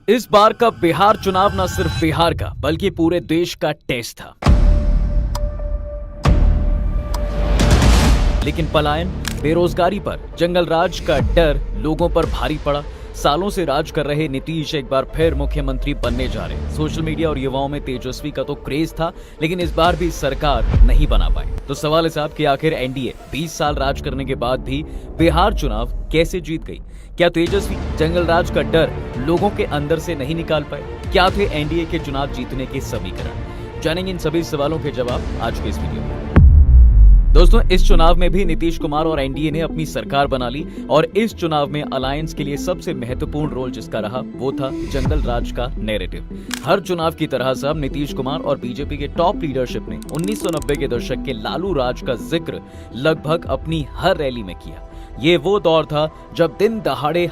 इस बार का बिहार चुनाव न सिर्फ बिहार का बल्कि पूरे देश का टेस्ट था। लेकिन पलायन, बेरोजगारी पर जंगल राज का डर लोगों पर भारी पड़ा। सालों से राज कर रहे नीतीश एक बार फिर मुख्यमंत्री बनने जा रहे। सोशल मीडिया और युवाओं में तेजस्वी का तो क्रेज था, लेकिन इस बार भी सरकार नहीं बना पाई। तो सवाल है साहब कि आखिर एनडीए 20 साल राज करने के बाद भी बिहार चुनाव कैसे जीत गई? क्या तेजस्वी जंगल राज का डर लोगों के अंदर से नहीं निकाल पाए? क्या थे एनडीए के चुनाव जीतने के समीकरण? जानेंगे इन सभी सवालों के जवाब आज के इस वीडियो में। दोस्तों, इस चुनाव में भी नीतीश कुमार और एनडीए ने अपनी सरकार बना ली और इस चुनाव में अलायंस के लिए सबसे महत्वपूर्ण रोल जिसका रहा वो था जंगल राज का नैरेटिव। हर चुनाव की तरह सब नीतीश कुमार और बीजेपी के टॉप लीडरशिप ने 1990 के दशक के लालू राज का जिक्र लगभग अपनी हर रैली में किया। ये वो दौर था जब दिन दहाड़े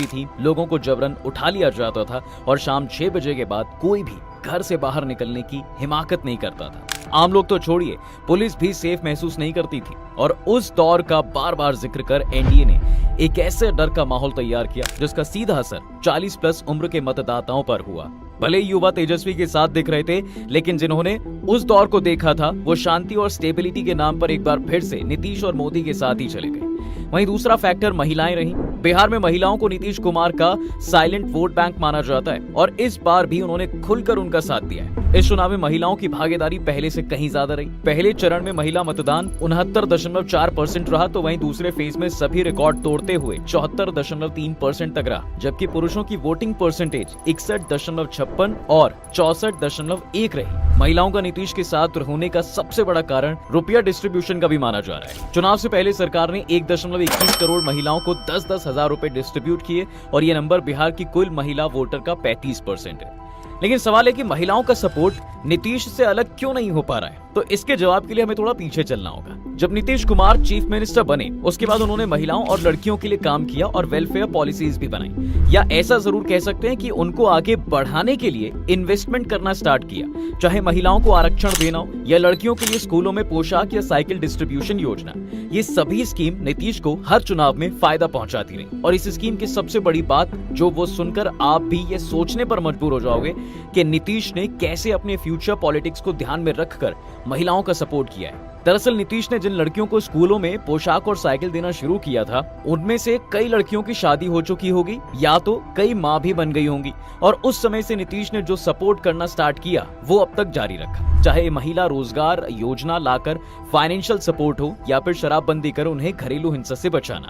थी, लोगों को जबरन उठा लिया जाता था और शाम 6 बजे के बाद कोई भी घर से बाहर निकलने की हिमाकत नहीं करता था। आम लोग तो छोड़िए, पुलिस भी सेफ महसूस नहीं करती थी। और उस दौर का बार बार जिक्र कर एनडीए ने एक ऐसे डर का माहौल तैयार किया जिसका सीधा असर 40 प्लस उम्र के मतदाताओं पर हुआ। भले युवा तेजस्वी के साथ दिख रहे थे, लेकिन जिन्होंने उस दौर को देखा था वो शांति और स्टेबिलिटी के नाम पर एक बार फिर से नीतीश और मोदी के साथ ही चले गए। वहीं दूसरा फैक्टर महिलाएं रहीं। बिहार में महिलाओं को नीतीश कुमार का साइलेंट वोट बैंक माना जाता है और इस बार भी उन्होंने खुलकर उनका साथ दिया है। इस चुनाव में महिलाओं की भागीदारी पहले से कहीं ज्यादा रही। पहले चरण में महिला मतदान 69.4% रहा, तो वहीं दूसरे फेज में सभी रिकॉर्ड तोड़ते हुए 74.3% तक रहा, जबकि पुरुषों की वोटिंग परसेंटेज 61.56 और 64.1 रही। महिलाओं का नीतीश के साथ होने का सबसे बड़ा कारण रुपया डिस्ट्रीब्यूशन का भी माना जा रहा है। चुनाव से पहले सरकार ने 1.21 करोड़ महिलाओं को 10-10 हजार रुपए डिस्ट्रीब्यूट किए और ये नंबर बिहार की कुल महिला वोटर का 35% है। लेकिन सवाल है कि महिलाओं का सपोर्ट नीतीश से अलग क्यों नहीं हो पा रहा है? तो इसके जवाब के लिए हमें थोड़ा पीछे चलना होगा। जब नीतीश कुमार चीफ मिनिस्टर बने, उसके बाद उन्होंने महिलाओं और लड़कियों के लिए काम किया और वेलफेयर पॉलिसीज भी बनाई, या ऐसा जरूर कह सकते हैं कि उनको आगे बढ़ाने के लिए इन्वेस्टमेंट करना स्टार्ट किया। चाहे महिलाओं को आरक्षण देना हो या लड़कियों के लिए स्कूलों में पोशाक या साइकिल डिस्ट्रीब्यूशन योजना, ये सभी स्कीम नीतीश को हर चुनाव में फायदा पहुंचाती रही। और इस स्कीम की सबसे बड़ी बात जो वो सुनकर आप भी ये सोचने पर मजबूर हो जाओगे कि नीतीश ने कैसे अपने फ्यूचर पॉलिटिक्स को ध्यान में रखकर महिलाओं का सपोर्ट किया है। दरअसल नीतीश ने जिन लड़कियों को स्कूलों में पोशाक और साइकिल देना शुरू किया था, उनमें से कई लड़कियों की शादी हो चुकी होगी या तो कई माँ भी बन गई होंगी। और उस समय से नीतीश ने जो सपोर्ट करना स्टार्ट किया वो अब तक जारी रखा, चाहे महिला रोजगार योजना लाकर फाइनेंशियल सपोर्ट हो या फिर शराबबंदी कर उन्हें घरेलू हिंसा से बचाना।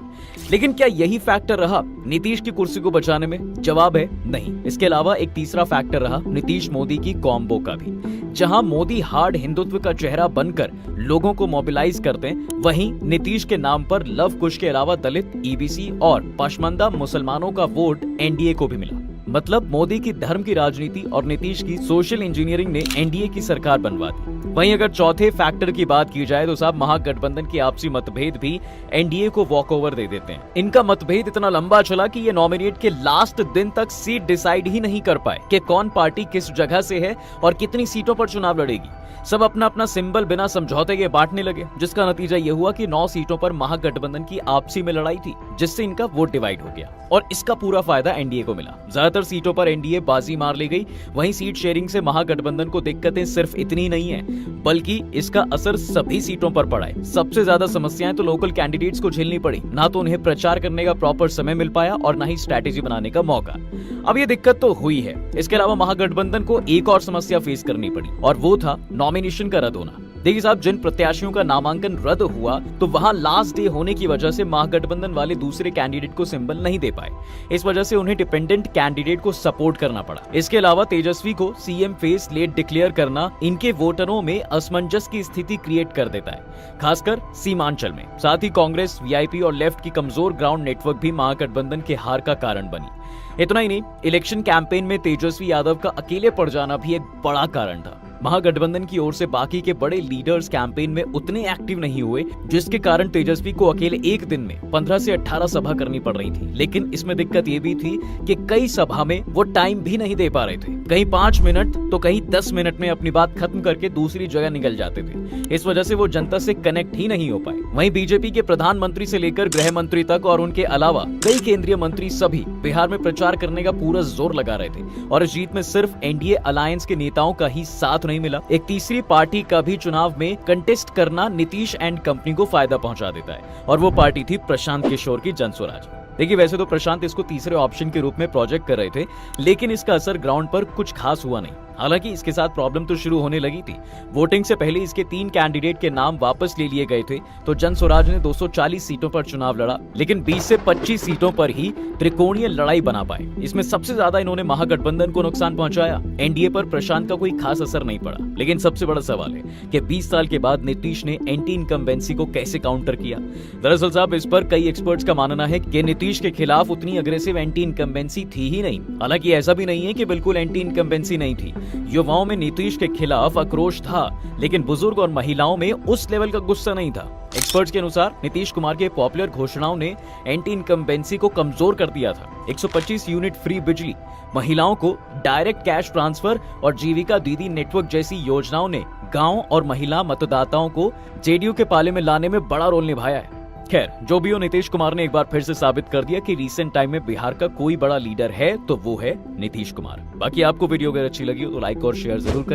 लेकिन क्या यही फैक्टर रहा नीतीश की कुर्सी को बचाने में? जवाब है नहीं। इसके अलावा एक तीसरा फैक्टर रहा नीतीश मोदी की कॉम्बो का भी। जहां मोदी हार्ड हिंदुत्व का चेहरा बनकर लोगों को मोबिलाइज करते हैं, वहीं नीतीश के नाम पर लव कुश के अलावा दलित, ईबीसी और पशमंदा मुसलमानों का वोट एनडीए को भी मिला। मतलब मोदी की धर्म की राजनीति और नीतीश की सोशल इंजीनियरिंग ने एनडीए की सरकार बनवा दी। वहीं अगर चौथे फैक्टर की बात की जाए तो साहब महागठबंधन के आपसी मतभेद भी एनडीए को वॉकओवर दे देते हैं। इनका मतभेद इतना लंबा चला कि ये नॉमिनेट के लास्ट दिन तक सीट डिसाइड ही नहीं कर पाए कि कौन पार्टी किस जगह से है और कितनी सीटों पर चुनाव लड़ेगी। सब अपना अपना सिंबल बिना समझौते के बांटने लगे, जिसका नतीजा ये हुआ कि 9 सीटों पर महागठबंधन की आपसी में लड़ाई थी, जिससे इनका वोट डिवाइड हो गया और इसका पूरा फायदा एनडीए को मिला। ज्यादातर सीटों पर एनडीए बाजी मार ले गई। वहीं सीट शेयरिंग से महागठबंधन को दिक्कतें सिर्फ इतनी नहीं है, बल्कि इसका असर सभी सीटों पर पड़ा है। सबसे ज्यादा समस्याएं तो लोकल कैंडिडेट्स को झेलनी पड़ी। ना तो उन्हें प्रचार करने का प्रॉपर समय मिल पाया और ना ही स्ट्रैटेजी बनाने का मौका। अब ये दिक्कत तो हुई है। इसके अलावा महागठबंधन को एक और समस्या फेस करनी पड़ी और वो था नॉमिनेशन का रद्द होना। देखिए साहब, जिन प्रत्याशियों का नामांकन रद्द हुआ तो वहां लास्ट डे होने की वजह से महागठबंधन वाले दूसरे कैंडिडेट को सिंबल नहीं दे पाए। इस वजह से उन्हें डिपेंडेंट कैंडिडेट को सपोर्ट करना पड़ा। इसके अलावा तेजस्वी को सीएम फेस लेट डिक्लेयर करना इनके वोटरों में असमंजस की स्थिति क्रिएट कर देता है, खासकर सीमांचल में। साथ ही कांग्रेस, वीआईपी और लेफ्ट की कमजोर ग्राउंड नेटवर्क भी महागठबंधन के हार का कारण बनी। इतना ही नहीं, इलेक्शन कैंपेन में तेजस्वी यादव का अकेले पड़ जाना भी एक बड़ा कारण था। महागठबंधन की ओर से बाकी के बड़े लीडर्स कैंपेन में उतने एक्टिव नहीं हुए, जिसके कारण तेजस्वी को अकेले एक दिन में 15 से 18 सभा करनी पड़ रही थी। लेकिन इसमें दिक्कत ये भी थी कि कई सभा में वो टाइम भी नहीं दे पा रहे थे। कहीं 5 मिनट तो कहीं 10 मिनट में अपनी बात खत्म करके दूसरी जगह निकल जाते थे। इस वजह से वो जनता से कनेक्ट ही नहीं हो पाए। वहीं बीजेपी के प्रधानमंत्री से लेकर गृह मंत्री तक और उनके अलावा कई केंद्रीय मंत्री सभी बिहार में प्रचार करने का पूरा जोर लगा रहे थे और इस जीत में सिर्फ एनडीए अलायंस के नेताओं का ही साथ नहीं मिला, एक तीसरी पार्टी का भी चुनाव में कंटेस्ट करना नीतीश एंड कंपनी को फायदा पहुंचा देता है और वो पार्टी थी प्रशांत किशोर की जनस्वराज। देखिए, वैसे तो प्रशांत इसको तीसरे ऑप्शन के रूप में प्रोजेक्ट कर रहे थे, लेकिन इसका असर ग्राउंड पर कुछ खास हुआ नहीं। हालांकि इसके साथ प्रॉब्लम तो शुरू होने लगी थी। वोटिंग से पहले इसके 3 कैंडिडेट के नाम वापस ले लिए गए थे, तो जनस्वराज ने 240 सीटों पर चुनाव लड़ा, लेकिन 20 से 25 सीटों पर ही त्रिकोणीय लड़ाई बना पाए। इसमें सबसे ज्यादा इन्होंने महागठबंधन को नुकसान पहुंचाया। एनडीए पर प्रशांत का कोई खास असर नहीं पड़ा। लेकिन सबसे बड़ा सवाल है कि 20 साल के बाद नीतीश ने एंटी इनकम्बेंसी को कैसे काउंटर किया। दरअसल साहब, इस पर कई एक्सपर्ट्स का मानना है कि नीतीश के खिलाफ उतनी अग्रेसिव एंटी इनकम्बेंसी थी ही नहीं। हालांकि ऐसा भी नहीं है कि बिल्कुल एंटी इनकम्बेंसी नहीं थी। युवाओं में नीतीश के खिलाफ आक्रोश था, लेकिन बुजुर्ग और महिलाओं में उस लेवल का गुस्सा नहीं था। एक्सपर्ट्स के अनुसार नीतीश कुमार के पॉपुलर घोषणाओं ने एंटी इनकम्बेंसी को कमजोर कर दिया था। 125 यूनिट फ्री बिजली, महिलाओं को डायरेक्ट कैश ट्रांसफर और जीविका दीदी नेटवर्क जैसी योजनाओं ने गांव और महिला मतदाताओं को जेडीयू के पाले में लाने में बड़ा रोल निभाया है। खैर, जो भी हो, नीतीश कुमार ने एक बार फिर से साबित कर दिया कि रीसेंट टाइम में बिहार का कोई बड़ा लीडर है तो वो है नीतीश कुमार। बाकी आपको वीडियो अगर अच्छी लगी हो तो लाइक और शेयर जरूर करें।